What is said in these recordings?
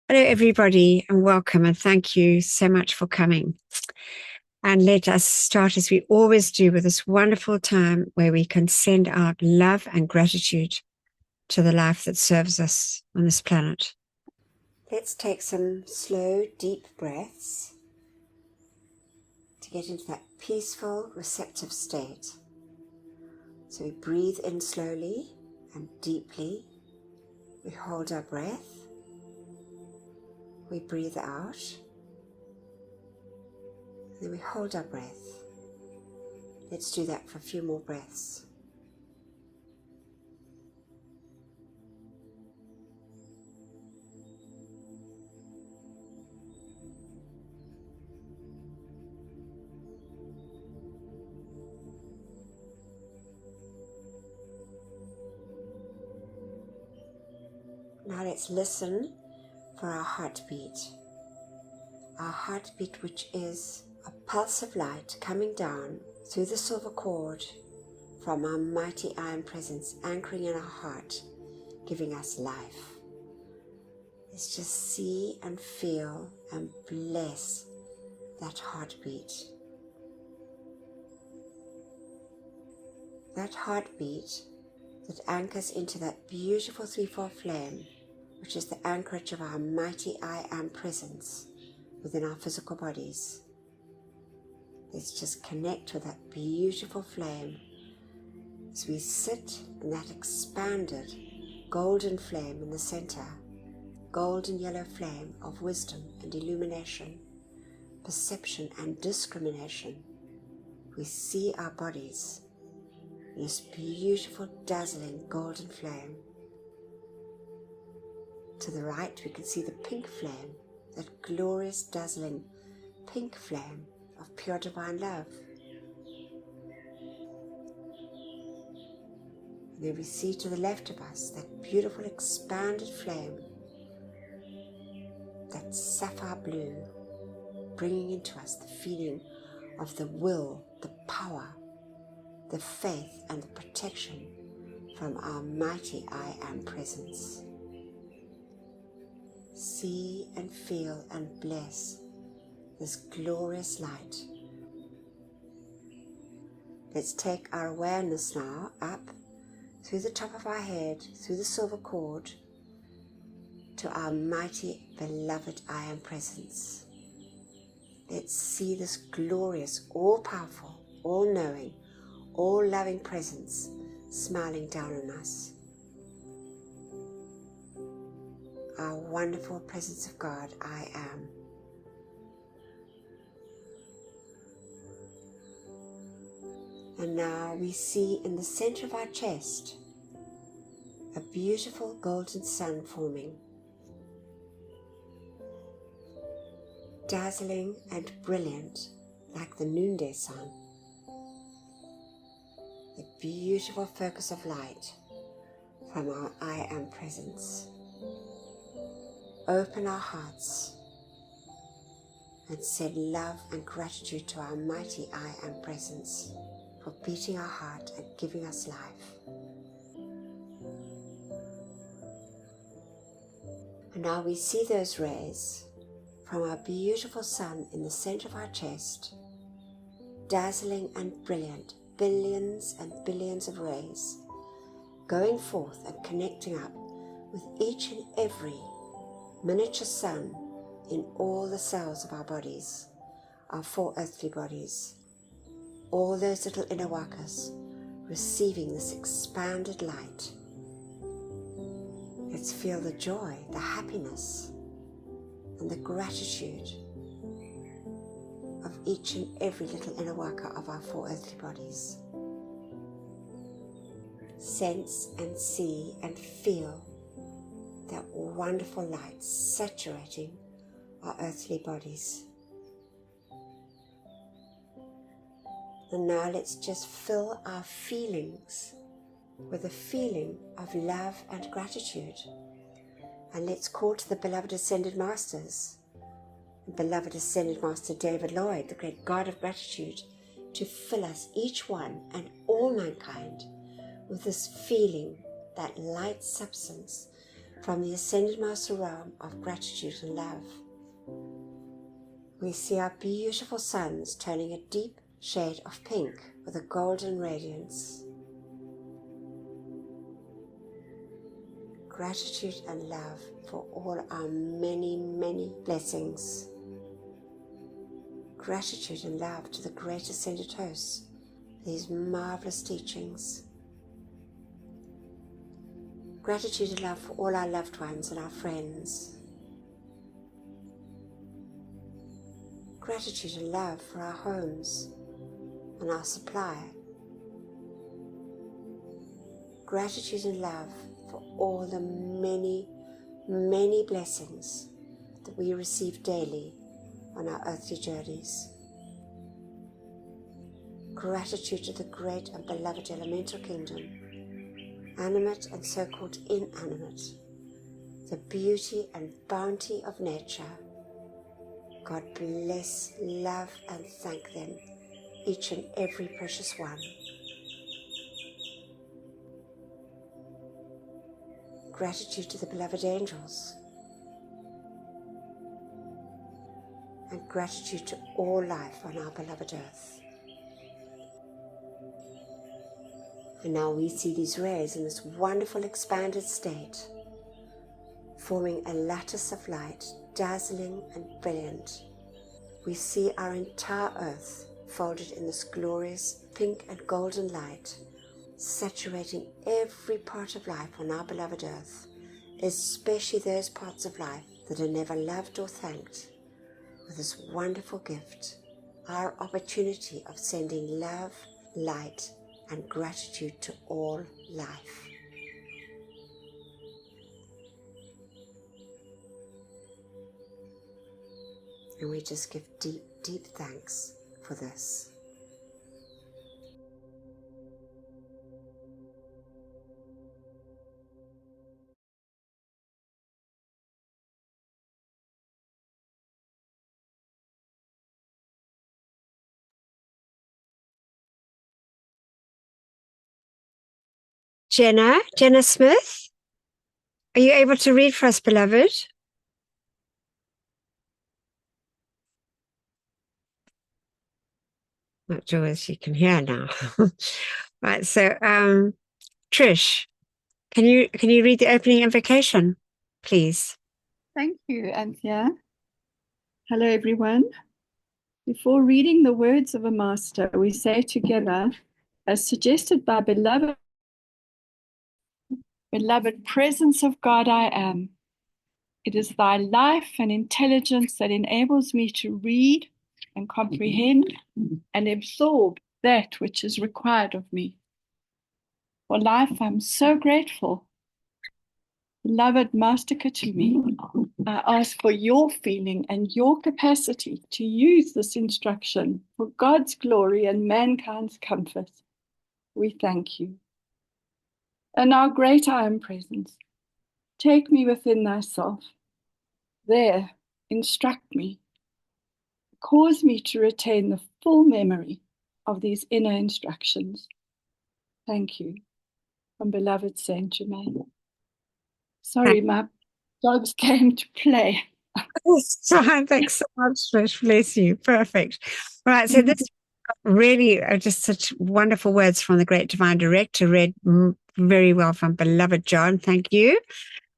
Hello, everybody, and welcome, and thank you so much for coming. And let us start, as we always do, with this wonderful time where we can send out love and gratitude to the life that serves us on this planet. Let's take some slow, deep breaths to get into that peaceful, receptive state. So we breathe in slowly and deeply. We hold our breath. We breathe out, and then we hold our breath. Let's do that for a few more breaths. Now let's listen for our heartbeat. Our heartbeat, which is a pulse of light coming down through the silver cord from our mighty iron presence, anchoring in our heart, giving us life. Let's just see and feel and bless that heartbeat. That heartbeat that anchors into that beautiful threefold flame, which is the anchorage of our mighty I Am presence within our physical bodies. Let's just connect with that beautiful flame as we sit in that expanded golden flame in the center, golden yellow flame of wisdom and illumination, perception and discrimination. We see our bodies in this beautiful, dazzling golden flame. To the right, we can see the pink flame, that glorious, dazzling pink flame of pure divine love. And then we see to the left of us that beautiful, expanded flame, that sapphire blue, bringing into us the feeling of the will, the power, the faith, and the protection from our mighty I Am presence. See and feel and bless this glorious light. Let's take our awareness now up through the top of our head, through the silver cord, to our mighty, beloved I Am presence. Let's see this glorious, all-powerful, all-knowing, all-loving presence smiling down on us. Our wonderful presence of God, I Am. And now we see in the center of our chest a beautiful golden sun forming, dazzling and brilliant like the noonday sun. A beautiful focus of light from our I Am presence. Open our hearts and send love and gratitude to our mighty I Am presence for beating our heart and giving us life. And now we see those rays from our beautiful sun in the center of our chest, dazzling and brilliant, billions and billions of rays, going forth and connecting up with each and every miniature sun in all the cells of our bodies, our four earthly bodies, all those little inner workers receiving this expanded light. Let's feel the joy, the happiness, and the gratitude of each and every little inner worker of our four earthly bodies. Sense and see and feel that wonderful light saturating our earthly bodies. And now let's just fill our feelings with a feeling of love and gratitude. And let's call to the beloved Ascended Masters, beloved Ascended Master David Lloyd, the great God of gratitude, to fill us, each one and all mankind, with this feeling, that light substance, from the Ascended Master realm of gratitude and love. We see our beautiful suns turning a deep shade of pink with a golden radiance. Gratitude and love for all our many, many blessings. Gratitude and love to the great Ascended Hosts for these marvelous teachings. Gratitude and love for all our loved ones and our friends. Gratitude and love for our homes and our supply. Gratitude and love for all the many, many blessings that we receive daily on our earthly journeys. Gratitude to the great and beloved elemental kingdom, animate and so-called inanimate, the beauty and bounty of nature. God bless, love and thank them, each and every precious one. Gratitude to the beloved angels, and gratitude to all life on our beloved earth. And now we see these rays in this wonderful expanded state, forming a lattice of light, dazzling and brilliant. We see our entire earth folded in this glorious pink and golden light, saturating every part of life on our beloved earth, especially those parts of life that are never loved or thanked, with this wonderful gift, our opportunity of sending love, light, and gratitude to all life. And we just give deep, deep thanks for this. Jenna Smith, are you able to read for us, beloved? Not sure if you can hear now. Right, so Trish, can you read the opening invocation, please? Thank you, Anthea. Hello, everyone. Before reading the words of a master, we say together, as suggested by beloved presence of God I am. It is thy life and intelligence that enables me to read and comprehend and absorb that which is required of me. For life, I'm so grateful. Beloved Master Katumi, I ask for your feeling and your capacity to use this instruction for God's glory and mankind's comfort. We thank you. And our great I am presence, take me within thyself. There, instruct me. Cause me to retain the full memory of these inner instructions. Thank you. From beloved Saint Germain. Sorry, my dogs came to play. Thanks so much, Trish. Bless you. Perfect. Right, so this really are just such wonderful words from the great divine director, read very well from beloved John. Thank you.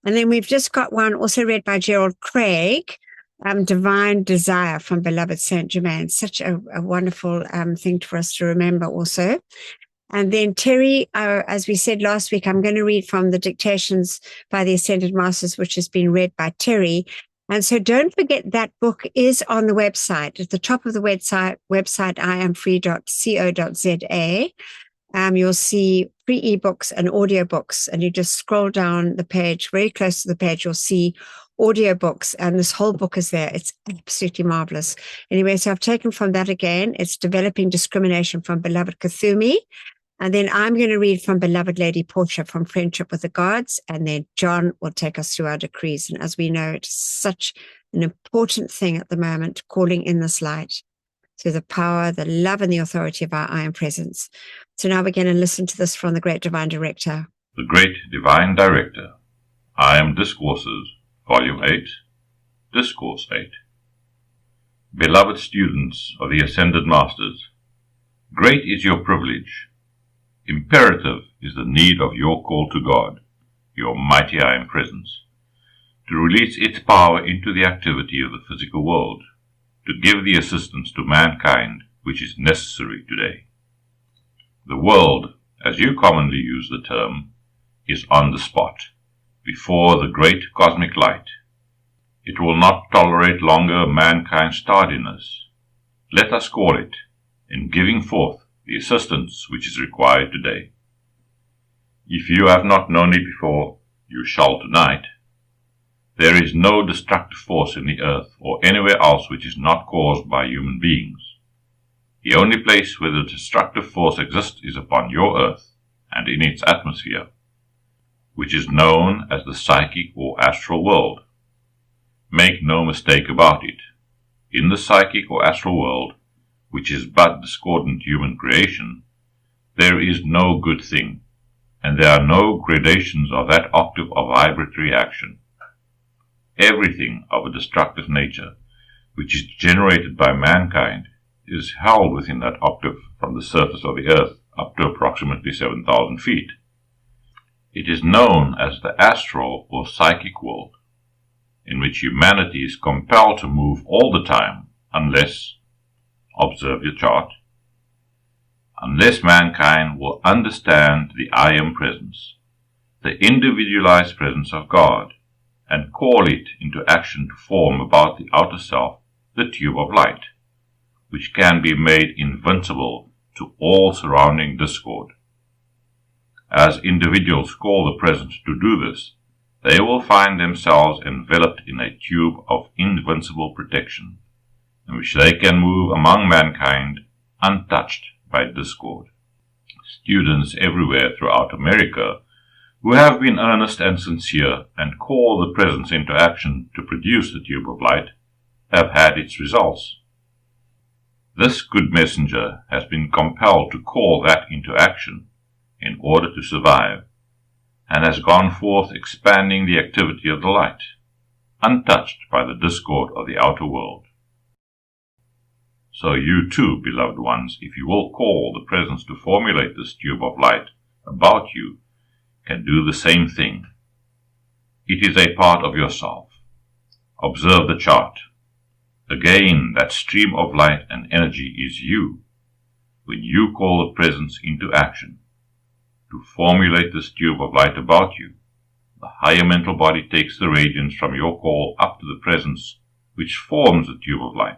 And then we've just got one also read by Gerald Craig, Divine Desire from beloved Saint Germain. Such a wonderful thing for us to remember also. And then Terry, as we said last week, I'm going to read from the Dictations by the Ascended Masters, which has been read by Terry. And so don't forget that book is on the website. At the top of the website iamfree.co.za. You'll see free ebooks and audiobooks, and you just scroll down the page, very close to the page, you'll see audiobooks, and this whole book is there. It's absolutely marvelous. Anyway, so I've taken from that again. It's Developing Discrimination from beloved Kathumi. And then I'm going to read from beloved Lady Portia from Friendship with the Gods. And then John will take us through our decrees. And as we know, it's such an important thing at the moment, calling in this light through the power, the love, and the authority of our I Am Presence. So now we're going to listen to this from the Great Divine Director. The Great Divine Director. I am Discourses, Volume 8, Discourse 8. Beloved students of the Ascended Masters, great is your privilege. Imperative is the need of your call to God, your mighty I Am Presence, to release its power into the activity of the physical world, to give the assistance to mankind which is necessary today. The world, as you commonly use the term, is on the spot, before the great cosmic light. It will not tolerate longer mankind's tardiness. Let us call it, in giving forth the assistance which is required today. If you have not known it before, you shall tonight. There is no destructive force in the earth or anywhere else which is not caused by human beings. The only place where the destructive force exists is upon your earth and in its atmosphere, which is known as the psychic or astral world. Make no mistake about it. In the psychic or astral world, which is but discordant human creation, there is no good thing, and there are no gradations of that octave of vibratory action. Everything of a destructive nature, which is generated by mankind, is held within that octave from the surface of the earth up to approximately 7,000 feet. It is known as the astral or psychic world, in which humanity is compelled to move all the time unless, observe your chart, unless mankind will understand the I Am Presence, the individualized presence of God, and call it into action to form about the outer self the tube of light, which can be made invincible to all surrounding discord. As individuals call the presence to do this, they will find themselves enveloped in a tube of invincible protection, in which they can move among mankind untouched by discord. Students everywhere throughout America, who have been earnest and sincere and call the presence into action to produce the tube of light, have had its results. This good messenger has been compelled to call that into action in order to survive, and has gone forth expanding the activity of the light, untouched by the discord of the outer world. So you too, beloved ones, if you will call the presence to formulate this tube of light about you, can do the same thing. It is a part of yourself. Observe the chart. Again, that stream of light and energy is you, when you call the presence into action. To formulate this tube of light about you, the higher mental body takes the radiance from your call up to the presence which forms the tube of light,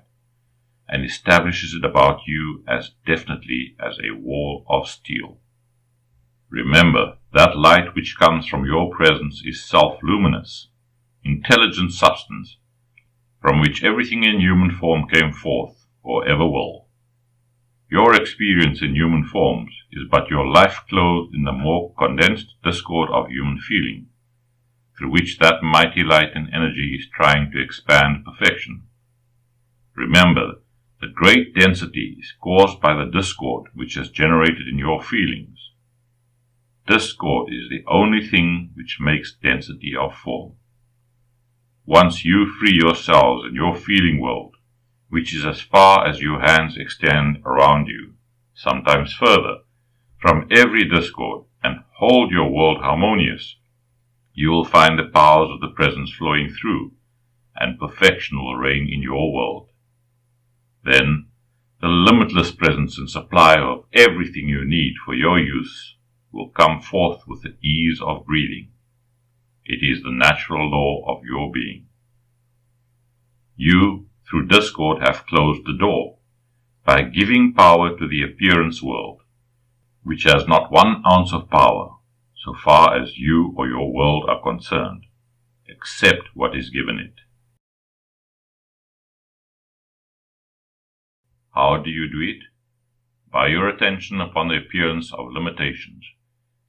and establishes it about you as definitely as a wall of steel. Remember, that light which comes from your presence is self-luminous, intelligent substance, from which everything in human form came forth, or ever will. Your experience in human forms is but your life clothed in the more condensed discord of human feeling, through which that mighty light and energy is trying to expand perfection. Remember, the great density is caused by the discord which is generated in your feelings. Discord is the only thing which makes density of form. Once you free yourselves in your feeling world, which is as far as your hands extend around you, sometimes further, from every discord, and hold your world harmonious, you will find the powers of the presence flowing through, and perfection will reign in your world. Then, the limitless presence and supply of everything you need for your use will come forth with the ease of breathing. It is the natural law of your being. You, through discord, have closed the door, by giving power to the appearance world, which has not 1 ounce of power, so far as you or your world are concerned, except what is given it. How do you do it? By your attention upon the appearance of limitations,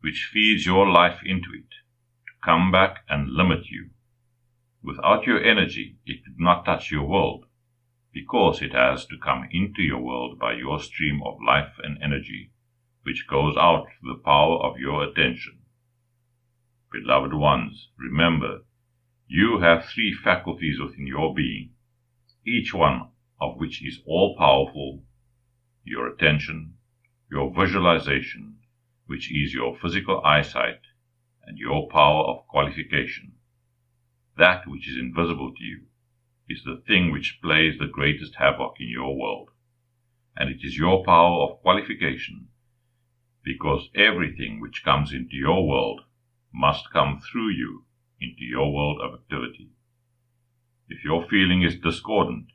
which feeds your life into it, to come back and limit you. Without your energy, it could not touch your world, because it has to come into your world by your stream of life and energy, which goes out through the power of your attention. Beloved ones, remember, you have three faculties within your being, each one of which is all-powerful: your attention, your visualization, which is your physical eyesight, and your power of qualification. That which is invisible to you is the thing which plays the greatest havoc in your world, and it is your power of qualification, because everything which comes into your world must come through you into your world of activity. If your feeling is discordant,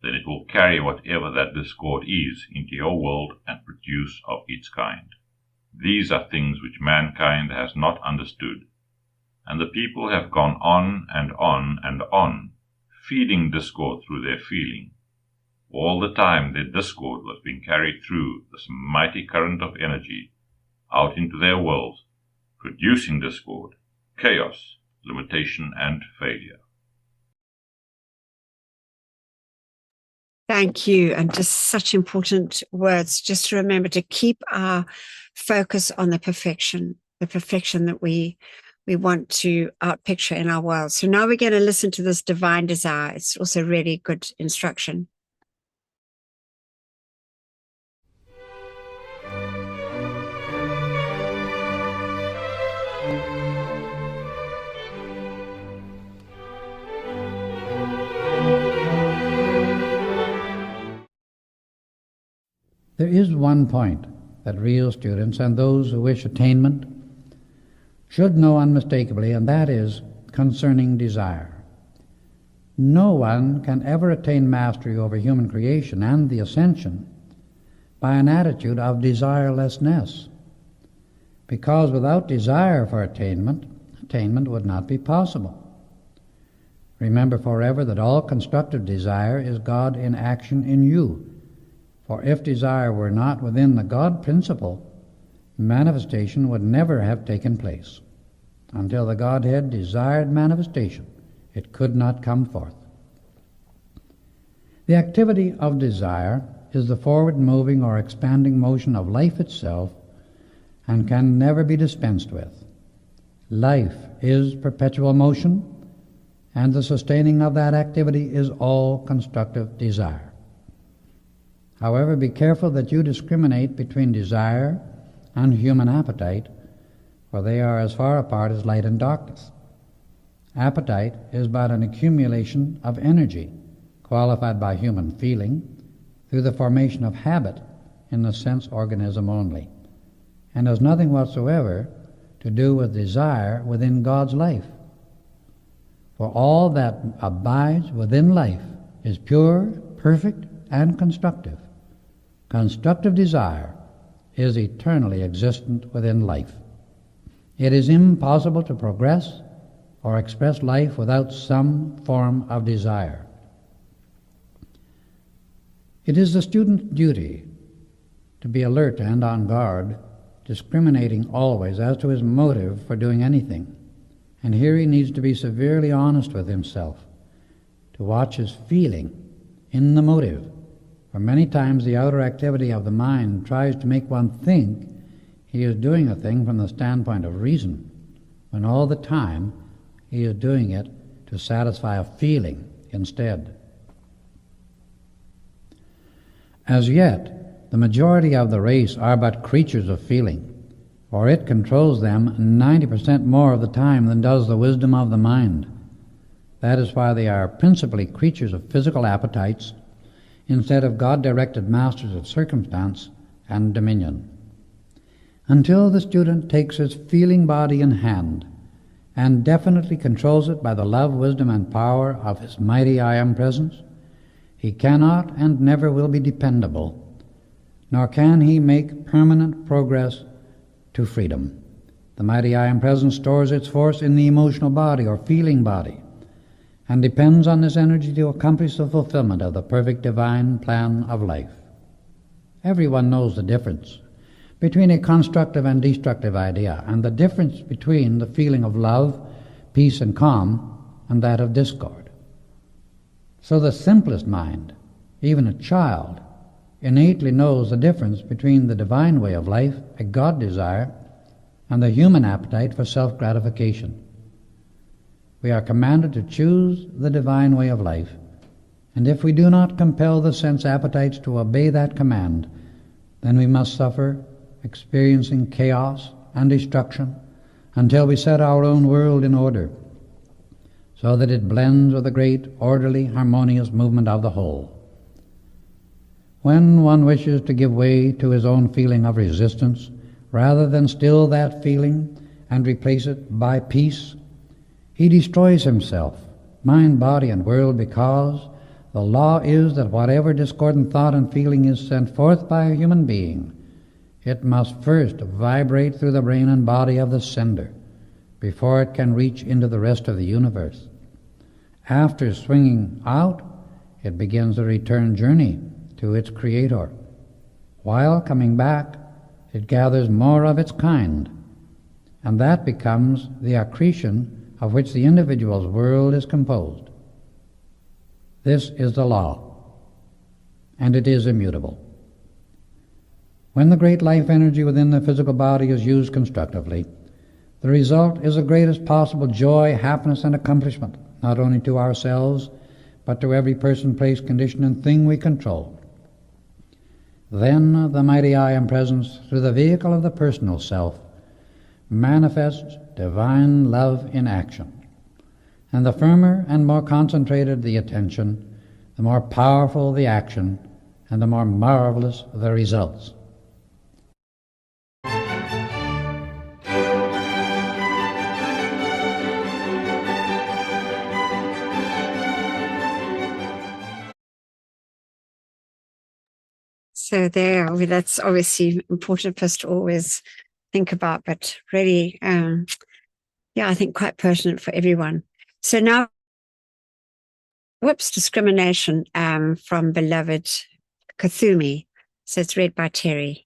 then it will carry whatever that discord is into your world and produce of its kind. These are things which mankind has not understood, and the people have gone on and on and on, feeding discord through their feeling. All the time their discord was being carried through this mighty current of energy out into their worlds, producing discord, chaos, limitation, and failure. Thank you. And just such important words, just to remember to keep our focus on the perfection that we want to outpicture in our world. So now we're going to listen to this divine desire. It's also really good instruction. There is one point that real students and those who wish attainment should know unmistakably, and that is concerning desire. No one can ever attain mastery over human creation and the Ascension by an attitude of desirelessness, because without desire for attainment would not be possible. Remember forever that all constructive desire is God in action in you. For if desire were not within the God principle, manifestation would never have taken place. Until the Godhead desired manifestation, it could not come forth. The activity of desire is the forward-moving or expanding motion of life itself and can never be dispensed with. Life is perpetual motion, and the sustaining of that activity is all constructive desire. However, be careful that you discriminate between desire and human appetite, for they are as far apart as light and darkness. Appetite is but an accumulation of energy, qualified by human feeling, through the formation of habit in the sense organism only, and has nothing whatsoever to do with desire within God's life. For all that abides within life is pure, perfect, and constructive. Constructive desire is eternally existent within life. It is impossible to progress or express life without some form of desire. It is the student's duty to be alert and on guard, discriminating always as to his motive for doing anything. And here he needs to be severely honest with himself, to watch his feeling in the motive. For many times the outer activity of the mind tries to make one think he is doing a thing from the standpoint of reason, when all the time he is doing it to satisfy a feeling instead. As yet, the majority of the race are but creatures of feeling, for it controls them 90% more of the time than does the wisdom of the mind. That is why they are principally creatures of physical appetites, instead of God-directed masters of circumstance and dominion. Until the student takes his feeling body in hand and definitely controls it by the love, wisdom, and power of his mighty I Am presence, he cannot and never will be dependable, nor can he make permanent progress to freedom. The mighty I Am presence stores its force in the emotional body or feeling body, and depends on this energy to accomplish the fulfillment of the perfect divine plan of life. Everyone knows the difference between a constructive and destructive idea, and the difference between the feeling of love, peace, and calm, and that of discord. So the simplest mind, even a child, innately knows the difference between the divine way of life, a God desire, and the human appetite for self-gratification. We are commanded to choose the divine way of life, and if we do not compel the sense appetites to obey that command, then we must suffer, experiencing chaos and destruction, until we set our own world in order, so that it blends with the great, orderly, harmonious movement of the whole. When one wishes to give way to his own feeling of resistance, rather than still that feeling and replace it by peace, he destroys himself, mind, body, and world, because the law is that whatever discordant thought and feeling is sent forth by a human being, it must first vibrate through the brain and body of the sender before it can reach into the rest of the universe. After swinging out, it begins a return journey to its creator. While coming back, it gathers more of its kind, and that becomes the accretion of which the individual's world is composed. This is the law, and it is immutable. When the great life energy within the physical body is used constructively, the result is the greatest possible joy, happiness, and accomplishment, not only to ourselves, but to every person, place, condition, and thing we control. Then the mighty I Am Presence, through the vehicle of the personal self, manifests divine love in action. And the firmer and more concentrated the attention, the more powerful the action, and the more marvelous the results. So that's obviously important for us to always think about, but really, I think quite pertinent for everyone. So now, discrimination from beloved Kuthumi. So it's read by Terry.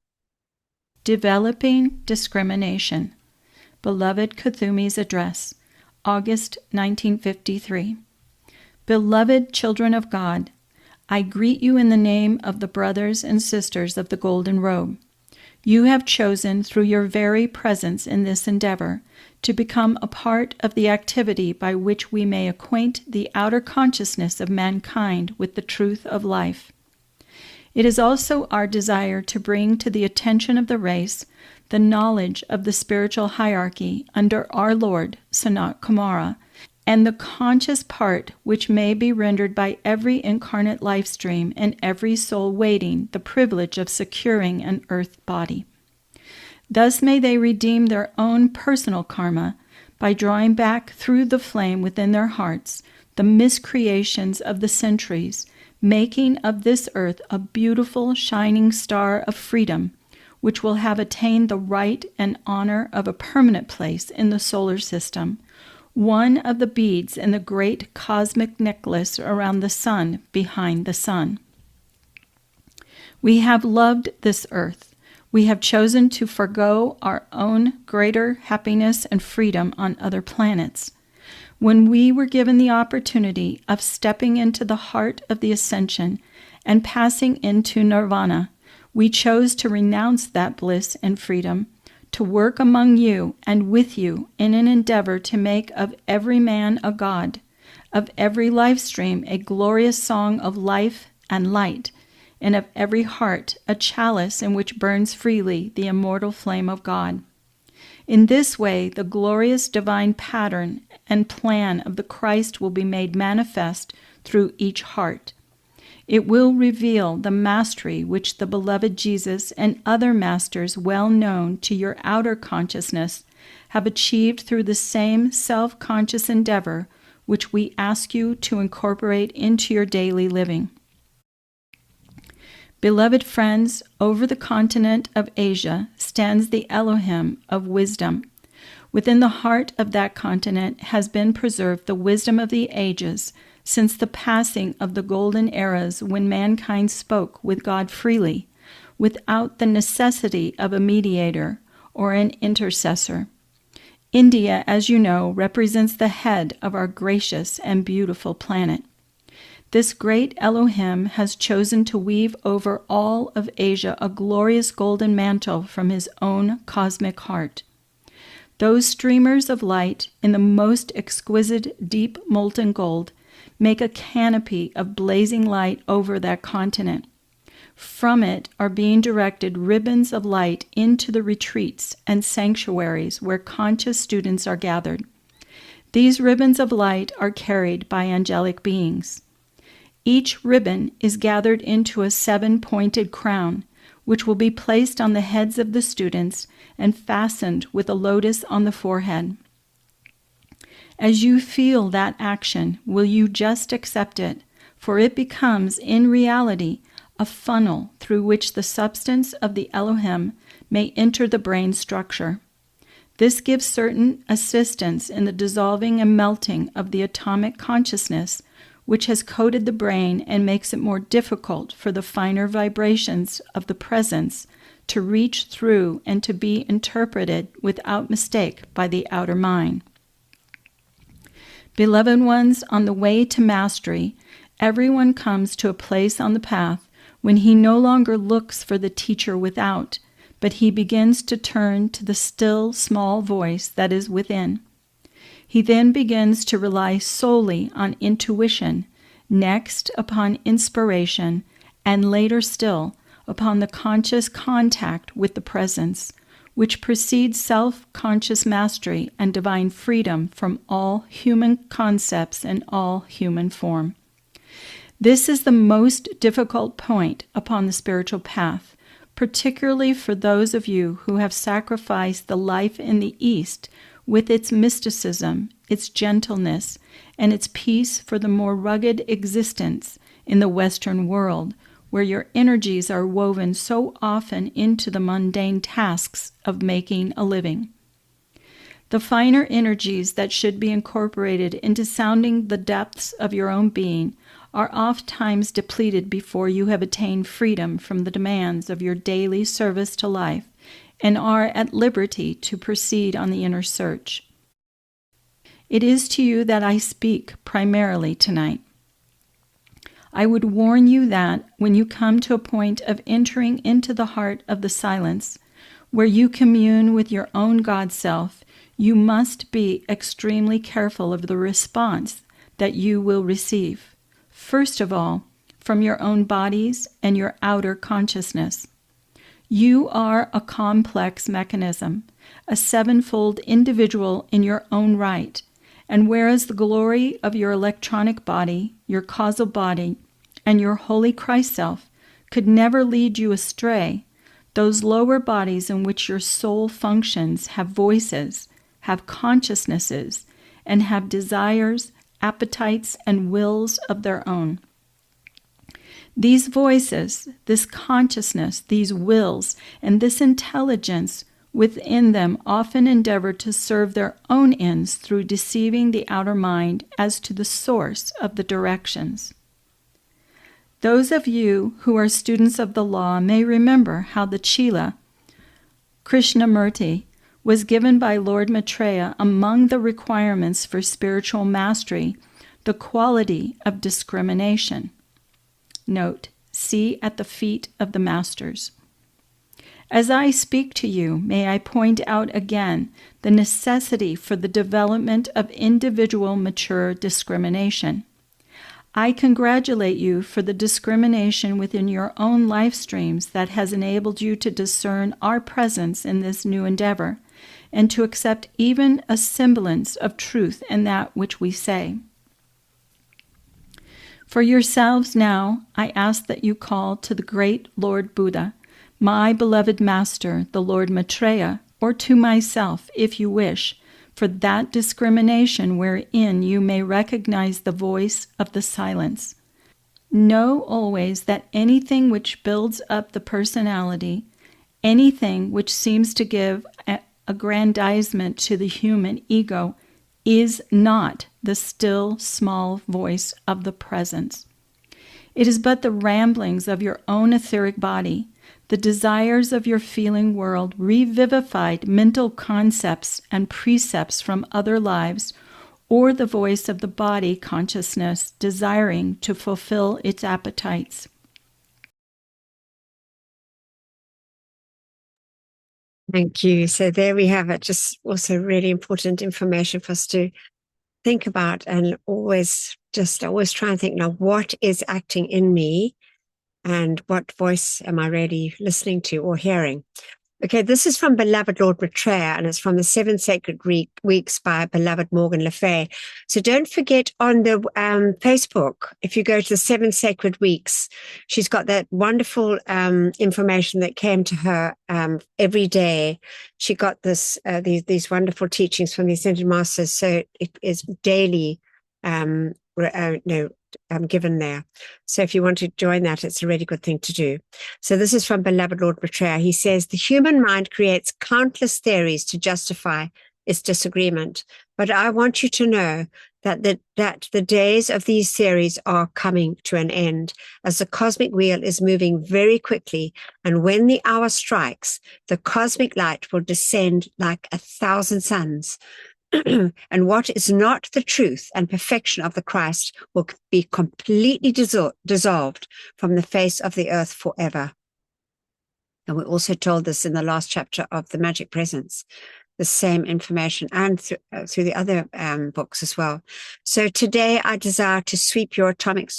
Developing Discrimination. Beloved Kuthumi's Address, August 1953. Beloved children of God, I greet you in the name of the brothers and sisters of the Golden Robe. You have chosen, through your very presence in this endeavor, to become a part of the activity by which we may acquaint the outer consciousness of mankind with the truth of life. It is also our desire to bring to the attention of the race the knowledge of the spiritual hierarchy under our Lord, Sanat Kumara, and the conscious part which may be rendered by every incarnate life stream and every soul waiting the privilege of securing an earth body. Thus may they redeem their own personal karma by drawing back through the flame within their hearts the miscreations of the centuries, making of this earth a beautiful shining star of freedom, which will have attained the right and honor of a permanent place in the solar system, one of the beads in the great cosmic necklace around the sun behind the sun. We have loved this earth. We have chosen to forego our own greater happiness and freedom on other planets. When we were given the opportunity of stepping into the heart of the Ascension and passing into Nirvana, we chose to renounce that bliss and freedom, to work among you and with you in an endeavor to make of every man a god, of every life stream a glorious song of life and light, and of every heart a chalice in which burns freely the immortal flame of God. In this way, the glorious divine pattern and plan of the Christ will be made manifest through each heart. It will reveal the mastery which the beloved Jesus and other masters well known to your outer consciousness have achieved through the same self-conscious endeavor which we ask you to incorporate into your daily living. Beloved friends, over the continent of Asia stands the Elohim of wisdom. Within the heart of that continent has been preserved the wisdom of the ages, since the passing of the golden eras when mankind spoke with God freely, without the necessity of a mediator or an intercessor. India, as you know, represents the head of our gracious and beautiful planet. This great Elohim has chosen to weave over all of Asia a glorious golden mantle from his own cosmic heart. Those streamers of light in the most exquisite deep molten gold make a canopy of blazing light over that continent. From it are being directed ribbons of light into the retreats and sanctuaries where conscious students are gathered. These ribbons of light are carried by angelic beings. Each ribbon is gathered into a 7-pointed crown, which will be placed on the heads of the students and fastened with a lotus on the forehead. As you feel that action, will you just accept it, for it becomes, in reality, a funnel through which the substance of the Elohim may enter the brain structure. This gives certain assistance in the dissolving and melting of the atomic consciousness, which has coated the brain and makes it more difficult for the finer vibrations of the presence to reach through and to be interpreted without mistake by the outer mind. Beloved ones, on the way to mastery, everyone comes to a place on the path when he no longer looks for the teacher without, but he begins to turn to the still, small voice that is within. He then begins to rely solely on intuition, next upon inspiration, and later still upon the conscious contact with the presence, which precedes self-conscious mastery and divine freedom from all human concepts and all human form. This is the most difficult point upon the spiritual path, particularly for those of you who have sacrificed the life in the East with its mysticism, its gentleness, and its peace for the more rugged existence in the Western world, where your energies are woven so often into the mundane tasks of making a living. The finer energies that should be incorporated into sounding the depths of your own being are oftentimes depleted before you have attained freedom from the demands of your daily service to life and are at liberty to proceed on the inner search. It is to you that I speak primarily tonight. I would warn you that when you come to a point of entering into the heart of the silence, where you commune with your own God self, you must be extremely careful of the response that you will receive. First of all, from your own bodies and your outer consciousness. You are a complex mechanism, a sevenfold individual in your own right, and whereas the glory of your electronic body, your causal body, and your holy Christ self could never lead you astray, those lower bodies in which your soul functions have voices, have consciousnesses, and have desires, appetites, and wills of their own. These voices, this consciousness, these wills, and this intelligence within them often endeavor to serve their own ends through deceiving the outer mind as to the source of the directions. Those of you who are students of the law may remember how the Chela, Krishnamurti, was given by Lord Maitreya among the requirements for spiritual mastery, the quality of discrimination. Note, see at the feet of the masters. As I speak to you, may I point out again the necessity for the development of individual mature discrimination. I congratulate you for the discrimination within your own life streams that has enabled you to discern our presence in this new endeavor, and to accept even a semblance of truth in that which we say. For yourselves now, I ask that you call to the great Lord Buddha, my beloved Master, the Lord Maitreya, or to myself, if you wish, for that discrimination wherein you may recognize the voice of the silence. Know always that anything which builds up the personality, anything which seems to give aggrandizement to the human ego, is not the still, small voice of the presence. It is but the ramblings of your own etheric body, the desires of your feeling world, revivified mental concepts and precepts from other lives, or the voice of the body consciousness desiring to fulfill its appetites. Thank you. So there we have it. Just also really important information for us to think about, and always try and think, now, what is acting in me and what voice am I really listening to or hearing? Okay, this is from Beloved Lord Maitreya, and it's from the 7 Sacred Weeks by Beloved Morgan Le Fay. So don't forget, on the Facebook, if you go to the 7 Sacred Weeks, she's got that wonderful information that came to her every day. She got these wonderful teachings from the Ascended Masters, so it is daily given there. So if you want to join that, it's a really good thing to do. So this is from Beloved Lord Maitreya. He says, the human mind creates countless theories to justify its disagreement. But I want you to know that the days of these theories are coming to an end, as the cosmic wheel is moving very quickly. And when the hour strikes, the cosmic light will descend like 1,000 suns. And what is not the truth and perfection of the Christ will be completely dissolved from the face of the earth forever. And we're also told this in the last chapter of The Magic Presence, the same information, and through the other books as well. So today I desire to sweep your atomic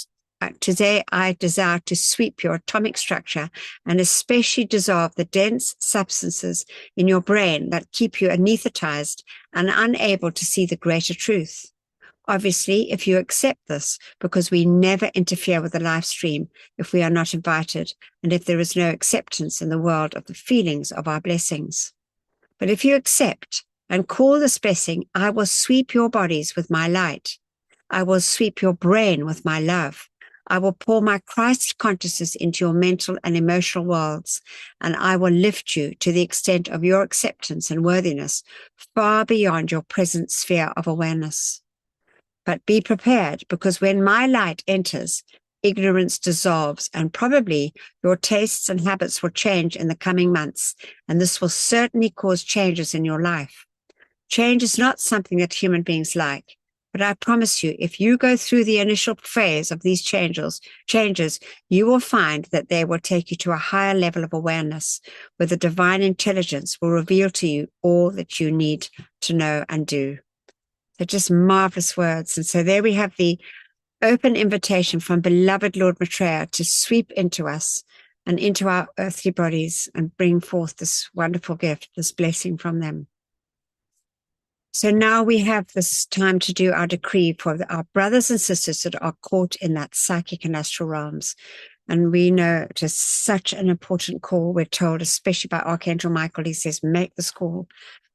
structure, and especially dissolve the dense substances in your brain that keep you anesthetized and unable to see the greater truth. Obviously, if you accept this, because we never interfere with the live stream if we are not invited, and if there is no acceptance in the world of the feelings of our blessings. But if you accept and call this blessing, I will sweep your bodies with my light. I will sweep your brain with my love. I will pour my Christ consciousness into your mental and emotional worlds, and I will lift you to the extent of your acceptance and worthiness far beyond your present sphere of awareness. But be prepared, because when my light enters, ignorance dissolves, and probably your tastes and habits will change in the coming months, and this will certainly cause changes in your life. Change is not something that human beings like. But I promise you, if you go through the initial phase of these changes, you will find that they will take you to a higher level of awareness, where the divine intelligence will reveal to you all that you need to know and do. They're just marvelous words. And so there we have the open invitation from Beloved Lord Maitreya to sweep into us and into our earthly bodies and bring forth this wonderful gift, this blessing from them. So now we have this time to do our decree for our brothers and sisters that are caught in that psychic and astral realms. And we know it is such an important call. We're told, especially by Archangel Michael, he says, make this call.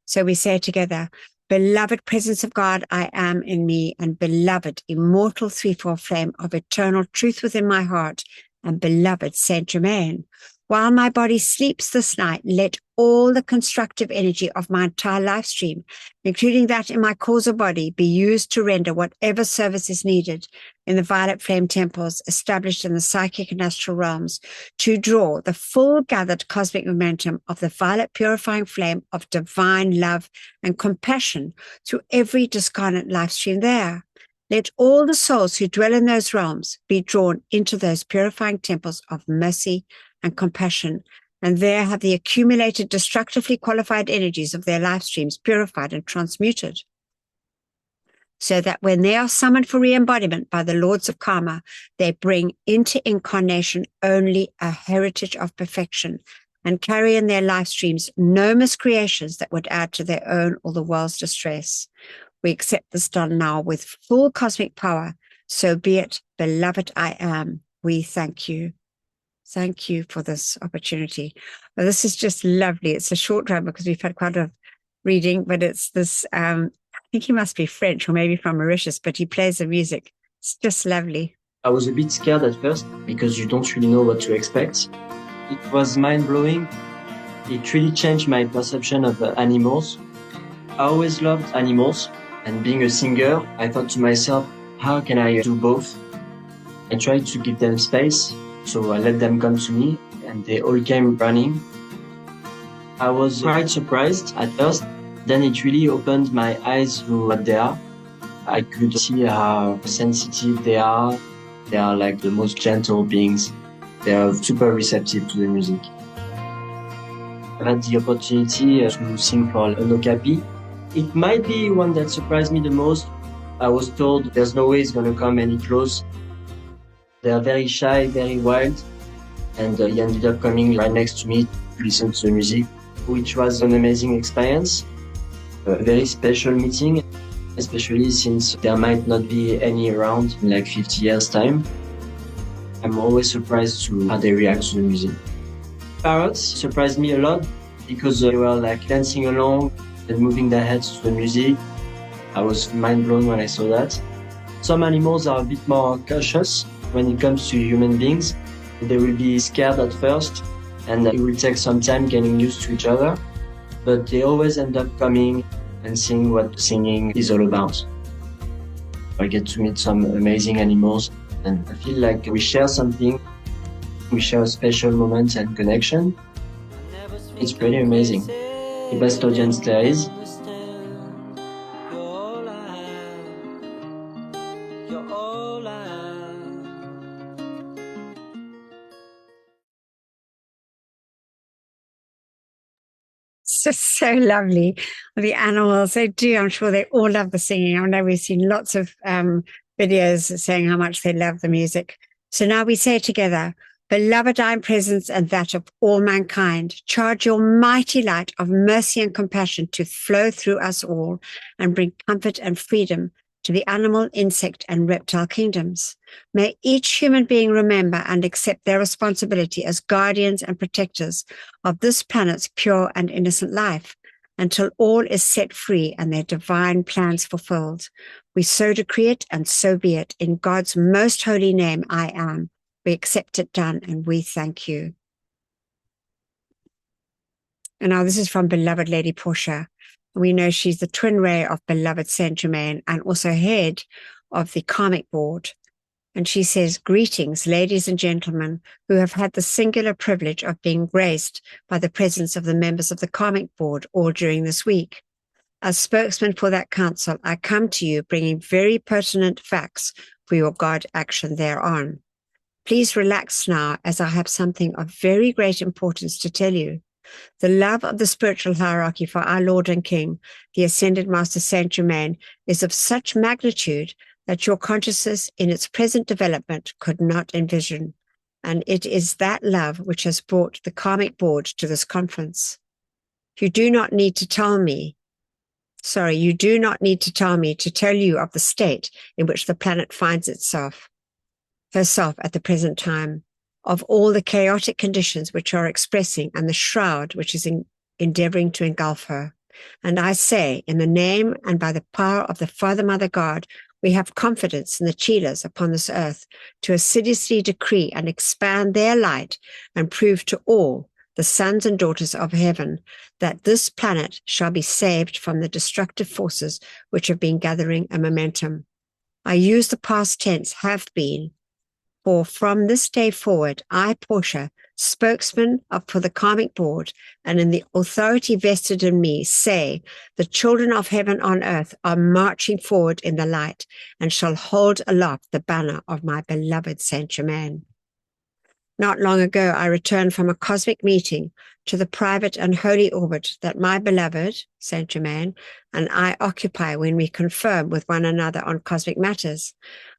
So we say together, beloved presence of God, I am in me, and beloved immortal threefold flame of eternal truth within my heart, and beloved Saint Germain, while my body sleeps this night, let all the constructive energy of my entire life stream, including that in my causal body, be used to render whatever service is needed in the violet flame temples established in the psychic and astral realms, to draw the full gathered cosmic momentum of the violet purifying flame of divine love and compassion through every discarnate life stream there. Let all the souls who dwell in those realms be drawn into those purifying temples of mercy and compassion, and there have the accumulated destructively qualified energies of their life streams purified and transmuted, so that when they are summoned for re-embodiment by the lords of karma, they bring into incarnation only a heritage of perfection, and carry in their life streams no miscreations that would add to their own or the world's distress. We accept this done now with full cosmic power. So be it, beloved I am. We thank you. Thank you for this opportunity. Well, this is just lovely. It's a short drama because we've had quite a lot of reading, but it's this, I think he must be French or maybe from Mauritius, but he plays the music. It's just lovely. I was a bit scared at first because you don't really know what to expect. It was mind-blowing. It really changed my perception of animals. I always loved animals, and being a singer, I thought to myself, how can I do both? I tried to give them space. So I let them come to me, and they all came running. I was quite surprised at first. Then it really opened my eyes to what they are. I could see how sensitive they are. They are like the most gentle beings. They are super receptive to the music. I've had the opportunity to sing for an okapi. It might be one that surprised me the most. I was told there's no way it's going to come any close. They are very shy, very wild, and he ended up coming right next to me to listen to the music, which was an amazing experience, a very special meeting, especially since there might not be any around in like 50 years' time. I'm always surprised to how they react to the music. Parrots surprised me a lot because they were like dancing along and moving their heads to the music. I was mind blown when I saw that. Some animals are a bit more cautious when it comes to human beings. They will be scared at first and it will take some time getting used to each other, but they always end up coming and seeing what singing is all about. I get to meet some amazing animals and I feel like we share something. We share a special moment and connection. It's pretty amazing. The best audience there is. It's just so lovely. The animals, they do. I'm sure they all love the singing. I know we've seen lots of videos saying how much they love the music. So now we say together, beloved I am presence and that of all mankind, charge your mighty light of mercy and compassion to flow through us all and bring comfort and freedom to the animal, insect, and reptile kingdoms. May each human being remember and accept their responsibility as guardians and protectors of this planet's pure and innocent life until all is set free and their divine plans fulfilled. We so decree it and so be it. In God's most holy name, I am. We accept it done and we thank you. And now this is from beloved Lady Portia. We know she's the twin ray of beloved Saint Germain and also head of the karmic board. And she says, greetings, ladies and gentlemen, who have had the singular privilege of being graced by the presence of the members of the karmic board all during this week. As spokesman for that council, I come to you bringing very pertinent facts for your God action thereon. Please relax now, as I have something of very great importance to tell you. The love of the spiritual hierarchy for our Lord and King, the Ascended Master Saint Germain, is of such magnitude that your consciousness in its present development could not envision. And it is that love which has brought the karmic board to this conference. You do not need to tell me to tell you of the state in which the planet finds herself at the present time, of all the chaotic conditions which are expressing and the shroud which is endeavoring to engulf her. And I say, in the name and by the power of the Father, Mother, God, we have confidence in the Cheetahs upon this earth to assiduously decree and expand their light and prove to all the sons and daughters of heaven that this planet shall be saved from the destructive forces which have been gathering a momentum. I use the past tense, have been, for from this day forward, I, Portia, spokesman for the karmic board, and in the authority vested in me, say, the children of heaven on earth are marching forward in the light and shall hold aloft the banner of my beloved Saint Germain. Not long ago, I returned from a cosmic meeting to the private and holy orbit that my beloved, Saint Germain, and I occupy when we confer with one another on cosmic matters.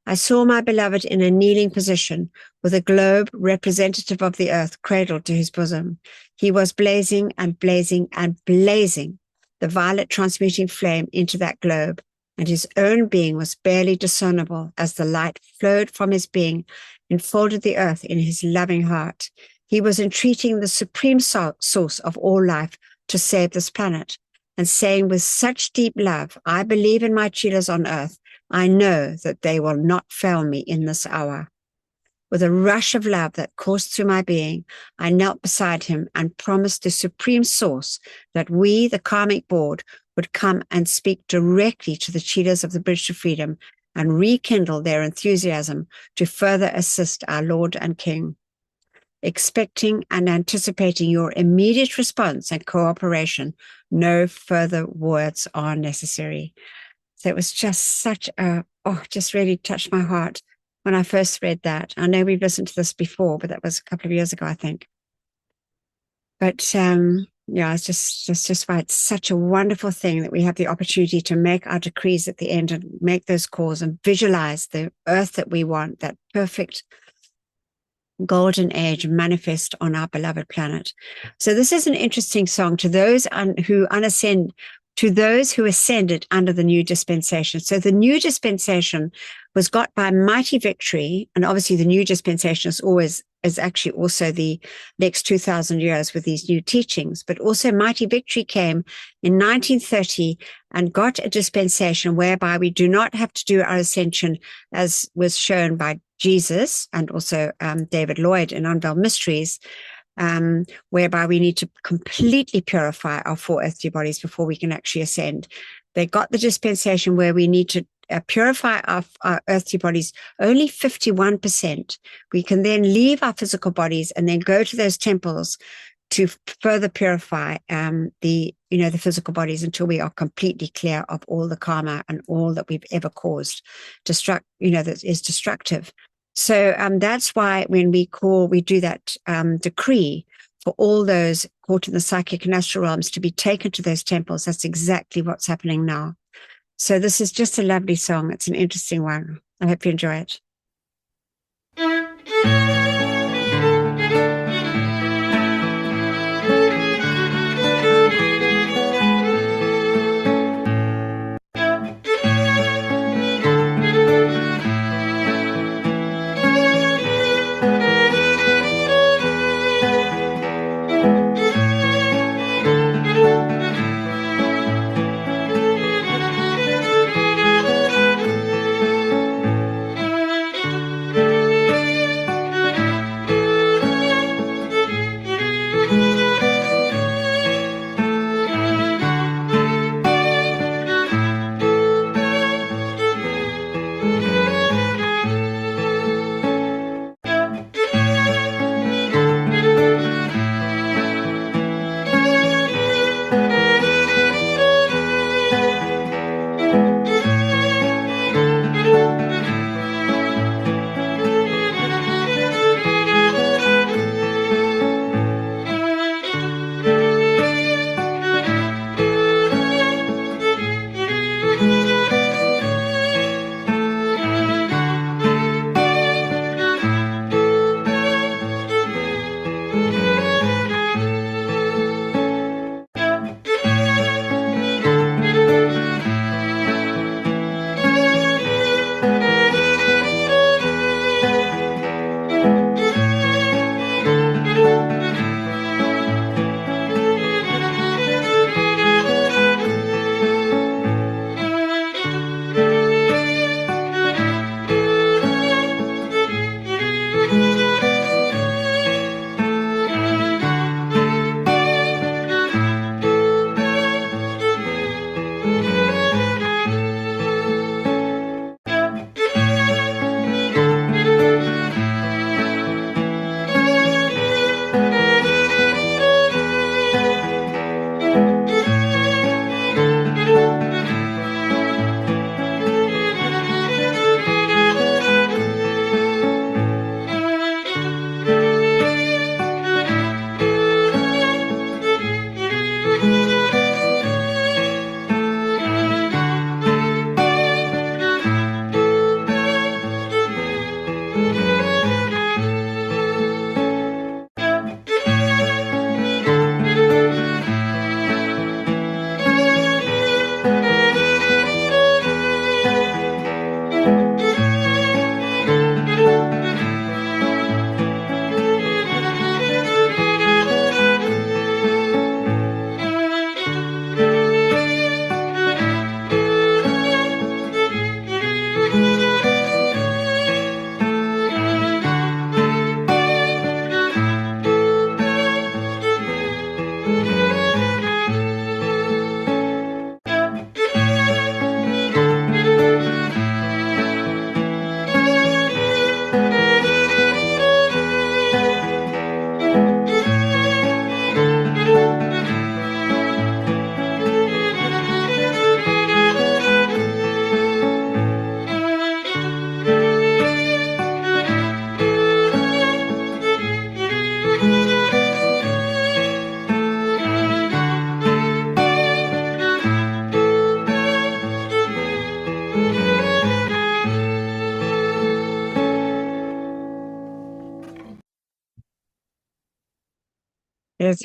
I saw my beloved in a kneeling position with a globe representative of the earth cradled to his bosom. He was blazing and blazing and blazing the violet transmuting flame into that globe, and his own being was barely discernible as the light flowed from his being, enfolded the earth in his loving heart. He was entreating the supreme source of all life to save this planet, and saying with such deep love, I believe in my Cheetahs on earth. I know that they will not fail me in this hour. With a rush of love that coursed through my being, I knelt beside him and promised the supreme source that we, the karmic board, would come and speak directly to the Cheetahs of the Bridge to Freedom and rekindle their enthusiasm to further assist our Lord and King. Expecting and anticipating your immediate response and cooperation, no further words are necessary. So it was just such just really touched my heart when I first read that. I know we've listened to this before, but that was a couple of years ago, I think. But Yeah, it's just why it's such a wonderful thing that we have the opportunity to make our decrees at the end and make those calls and visualize the earth that we want, that perfect golden age manifest on our beloved planet. So this is an interesting song to those who unascend, to those who ascended under the new dispensation. So the new dispensation was got by mighty victory, and obviously the new dispensation is actually also the next 2,000 years with these new teachings. But also mighty victory came in 1930 and got a dispensation whereby we do not have to do our ascension as was shown by Jesus and also David Lloyd in Unveiled Mysteries, whereby we need to completely purify our four earthly bodies before we can actually ascend. They got the dispensation where we need to purify our earthly bodies only 51%. We can then leave our physical bodies and then go to those temples to further purify the physical bodies until we are completely clear of all the karma and all that we've ever caused, that is destructive. So that's why when we do that decree for all those caught in the psychic and astral realms to be taken to those temples. That's exactly what's happening now. So this is just a lovely song. It's an interesting one. I hope you enjoy it.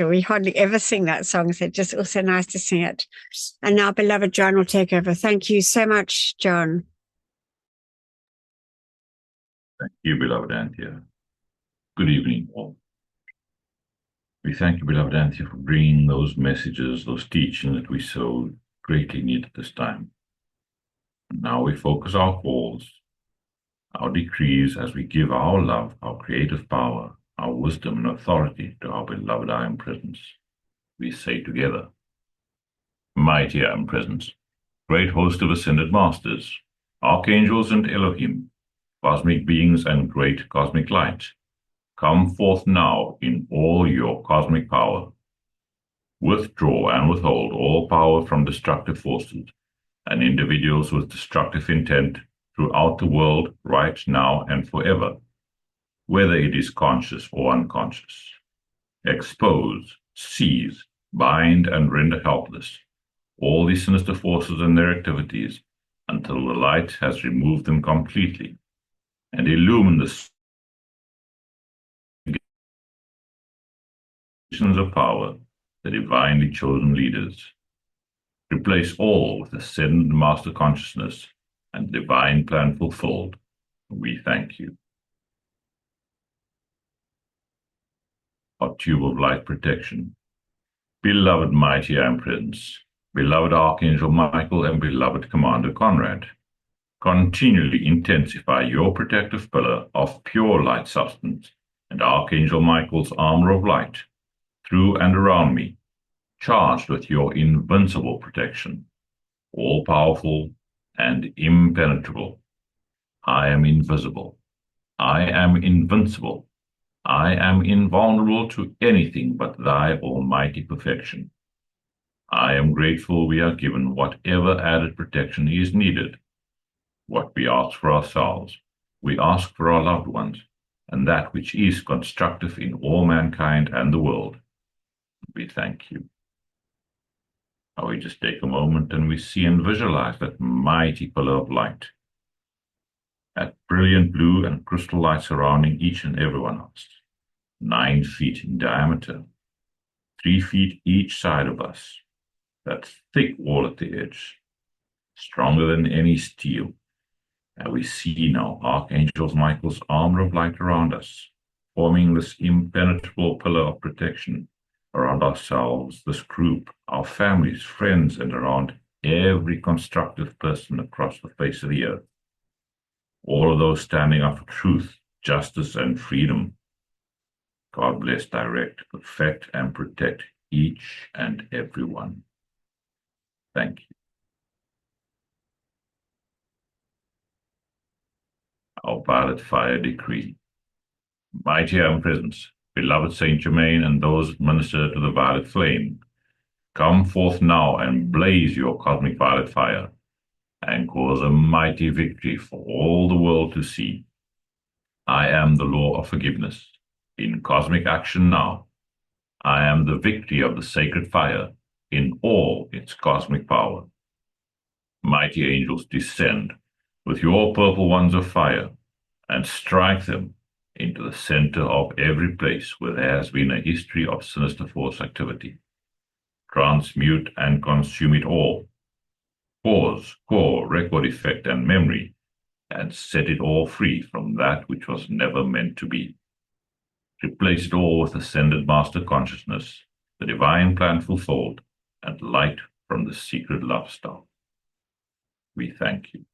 We hardly ever sing that song, so it's just also nice to sing it. And now, beloved John will take over. Thank you so much, John. Thank you, beloved Anthea. Good evening, all. We thank you, beloved Anthea, for bringing those messages, those teachings that we so greatly need at this time. And now we focus our calls, our decrees, as we give our love, our creative power, our wisdom and authority to our beloved I Am Presence. We say together, Mighty I Am Presence, great host of ascended masters, archangels and Elohim, cosmic beings and great cosmic light, come forth now in all your cosmic power. Withdraw and withhold all power from destructive forces and individuals with destructive intent throughout the world right now and forever, whether it is conscious or unconscious. Expose, seize, bind, and render helpless all these sinister forces and their activities until the light has removed them completely and illumined the of power, the divinely chosen leaders. Replace all with ascended master consciousness and divine plan fulfilled. We thank you. Our tube of light protection. Beloved mighty I Am Presence, beloved Archangel Michael and beloved Commander Conrad, continually intensify your protective pillar of pure light substance and Archangel Michael's armor of light through and around me, charged with your invincible protection, all-powerful and impenetrable. I am invisible. I am invincible. I am invulnerable to anything but thy almighty perfection. I am grateful we are given whatever added protection is needed. What we ask for ourselves, we ask for our loved ones, and that which is constructive in all mankind and the world. We thank you. Now we just take a moment and we see and visualize that mighty pillar of light, that brilliant blue and crystal light surrounding each and every one of us, 9 feet in diameter, 3 feet each side of us, that thick wall at the edge, stronger than any steel. And we see now Archangel Michael's armor of light around us, forming this impenetrable pillar of protection around ourselves, this group, our families, friends, and around every constructive person across the face of the earth. All of those standing up for truth, justice, and freedom. God bless, direct, perfect, and protect each and every one. Thank you. Our violet fire decree. Mighty I Am Presence, beloved Saint Germain and those that minister to the violet flame, come forth now and blaze your cosmic violet fire, and cause a mighty victory for all the world to see. I am the law of forgiveness, in cosmic action now. I am the victory of the sacred fire, in all its cosmic power. Mighty angels, descend with your purple ones of fire, and strike them into the center of every place where there has been a history of sinister force activity. Transmute and consume it all. Cause, core, record effect, and memory, and set it all free from that which was never meant to be. Replace it all with ascended master consciousness, the divine plan fulfilled, and light from the secret love star. We thank you.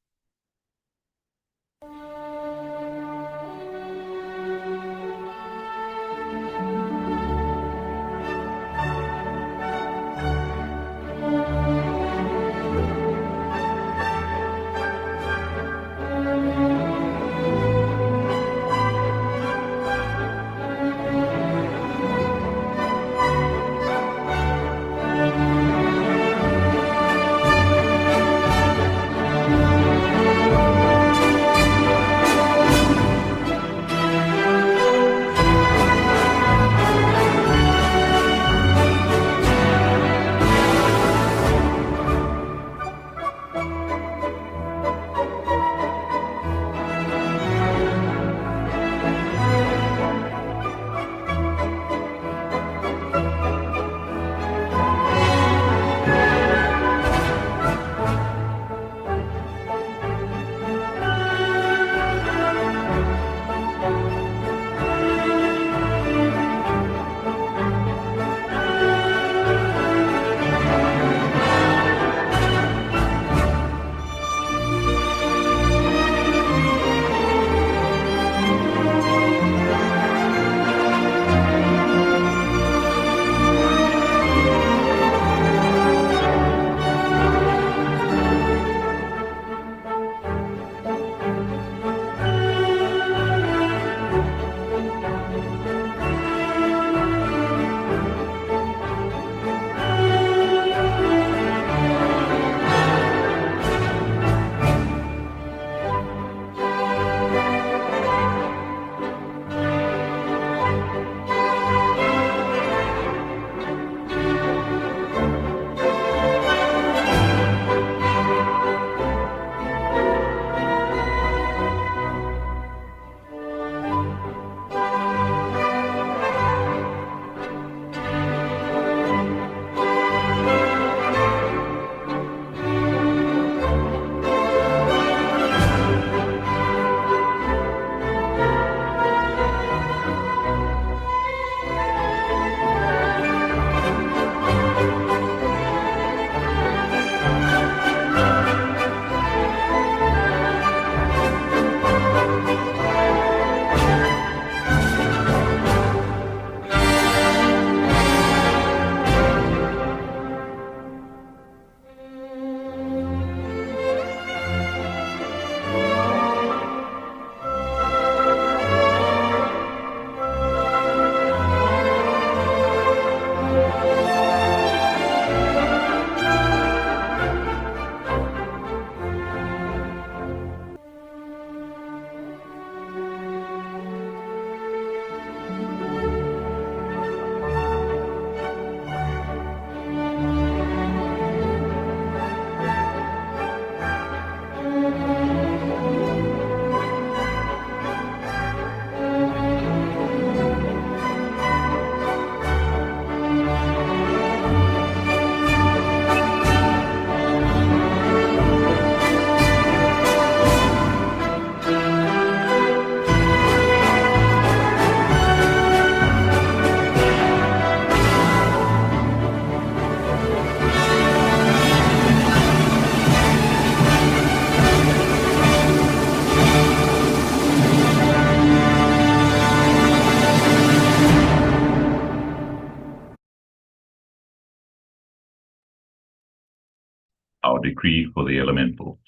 Our decree for the elementals.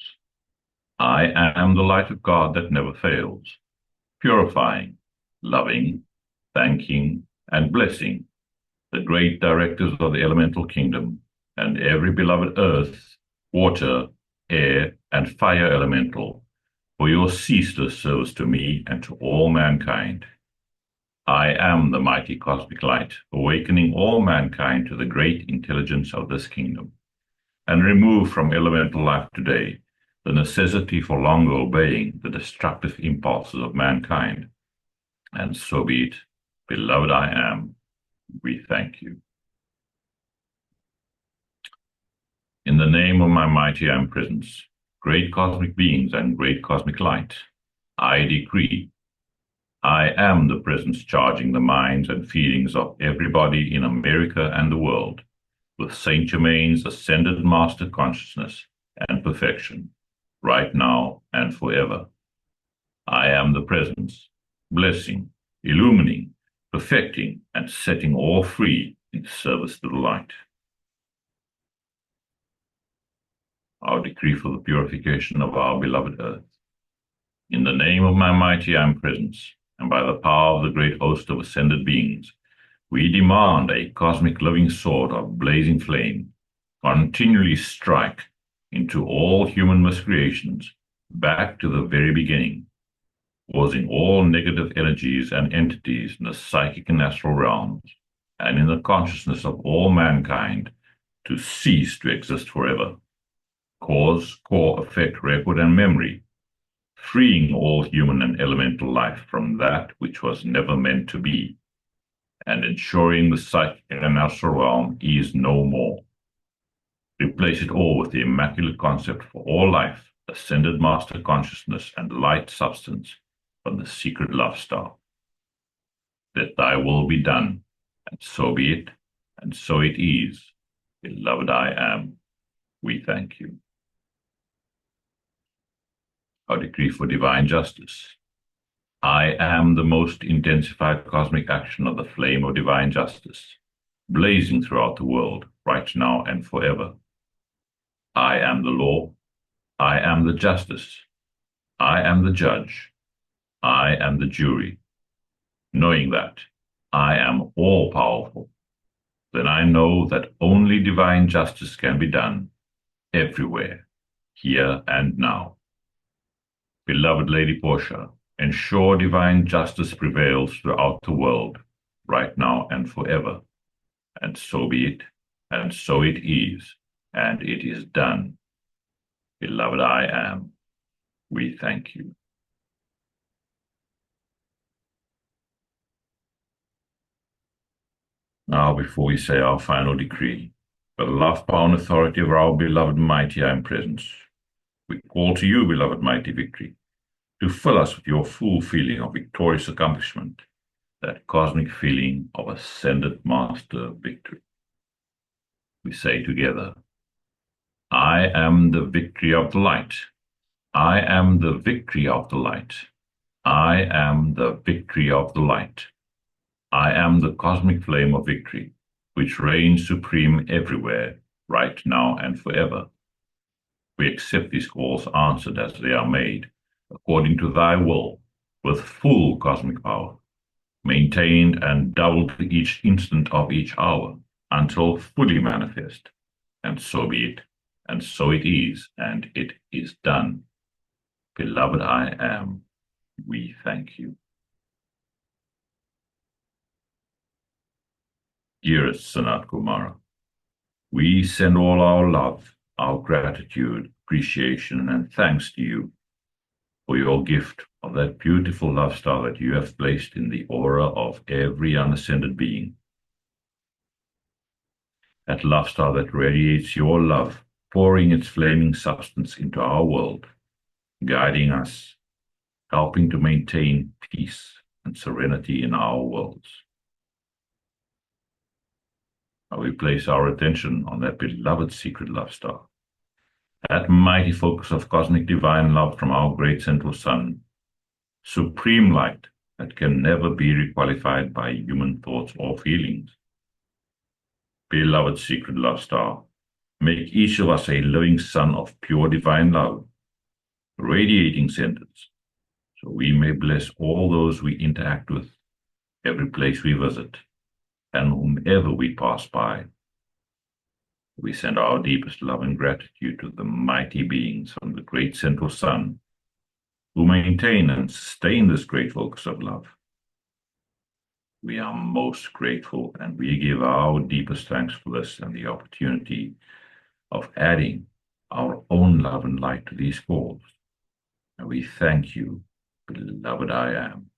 I am the light of God that never fails, purifying, loving, thanking, and blessing the great directors of the elemental kingdom and every beloved earth, water, air, and fire elemental for your ceaseless service to me and to all mankind. I am the mighty cosmic light, awakening all mankind to the great intelligence of this kingdom, and remove from elemental life today the necessity for longer obeying the destructive impulses of mankind. And so be it, beloved I am, we thank you. In the name of my mighty I am presence, great cosmic beings and great cosmic light, I decree, I am the presence charging the minds and feelings of everybody in America and the world with Saint Germain's ascended master consciousness and perfection, right now and forever. I am the presence, blessing, illumining, perfecting, and setting all free in service to the light. Our decree for the purification of our beloved earth. In the name of my mighty I am presence, and by the power of the great host of ascended beings, we demand a cosmic living sword of blazing flame continually strike into all human miscreations back to the very beginning, causing all negative energies and entities in the psychic and astral realms and in the consciousness of all mankind to cease to exist forever. Cause, core, effect, record, and memory, freeing all human and elemental life from that which was never meant to be, and ensuring the psychic and astral realm is no more. Replace it all with the immaculate concept for all life, ascended master consciousness, and light substance from the secret love star. Let thy will be done, and so be it, and so it is. Beloved I am, we thank you. Our decree for divine justice. I am the most intensified cosmic action of the flame of divine justice, blazing throughout the world, right now and forever. I am the law. I am the justice. I am the judge. I am the jury. Knowing that I am all-powerful, then I know that only divine justice can be done, everywhere, here and now. Beloved Lady Portia, ensure divine justice prevails throughout the world, right now and forever. And so be it, and so it is, and it is done. Beloved I am, we thank you. Now, before we say our final decree, by the love, power, and authority of our beloved mighty I am presence, we call to you, beloved mighty victory, to fill us with your full feeling of victorious accomplishment, that cosmic feeling of ascended master victory. We say together, I am the victory of the light. I am the victory of the light. I am the victory of the light. I am the cosmic flame of victory, which reigns supreme everywhere, right now and forever. We accept these calls answered as they are made, according to thy will, with full cosmic power, maintained and doubled each instant of each hour, until fully manifest. And so be it, and so it is, and it is done. Beloved I am, we thank you. Dearest Sanat Kumara, we send all our love, our gratitude, appreciation, and thanks to you for your gift of that beautiful love star that you have placed in the aura of every unascended being. That love star that radiates your love, pouring its flaming substance into our world, guiding us, helping to maintain peace and serenity in our worlds. Now we place our attention on that beloved secret love star, that mighty focus of cosmic divine love from our great central sun, supreme light that can never be requalified by human thoughts or feelings. Beloved secret love star, Make each of us a living sun of pure divine love, radiating centers, so we may bless all those we interact with, every place we visit, and whomever we pass by. We send our deepest love and gratitude to the mighty beings from the great central sun, who maintain and sustain this great focus of love. We are most grateful, and we give our deepest thanks for this and the opportunity of adding our own love and light to these calls. And we thank you, beloved I am.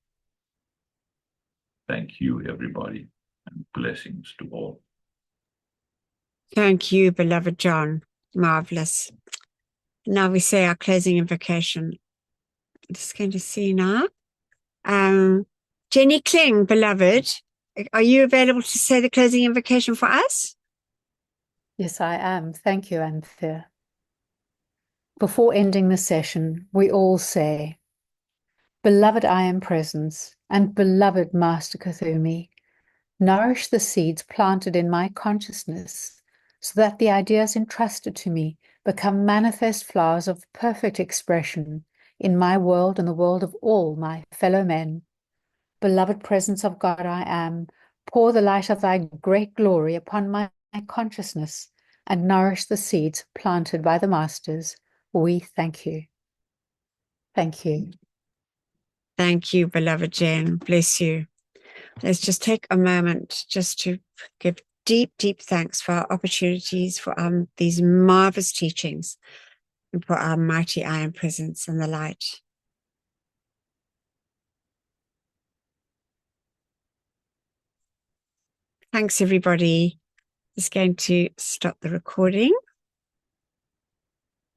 Thank you, everybody, and blessings to all. Thank you, beloved John. Marvelous. Now we say our closing invocation. I'm just going to see now. Jenny Kling, beloved, are you available to say the closing invocation for us? Yes, I am. Thank you, Anthea. Before ending the session, we all say, Beloved I Am Presence and beloved Master Kuthumi, nourish the seeds planted in my consciousness so that the ideas entrusted to me become manifest flowers of perfect expression in my world and the world of all my fellow men. Beloved Presence of God I Am, pour the light of thy great glory upon my consciousness and nourish the seeds planted by the Masters. We thank you. Thank you. Thank you, beloved Jen. Bless you. Let's just take a moment just to give deep, deep thanks for our opportunities, for these marvelous teachings, and for our mighty I Am Presence and the light. Thanks, everybody. Just going to stop the recording.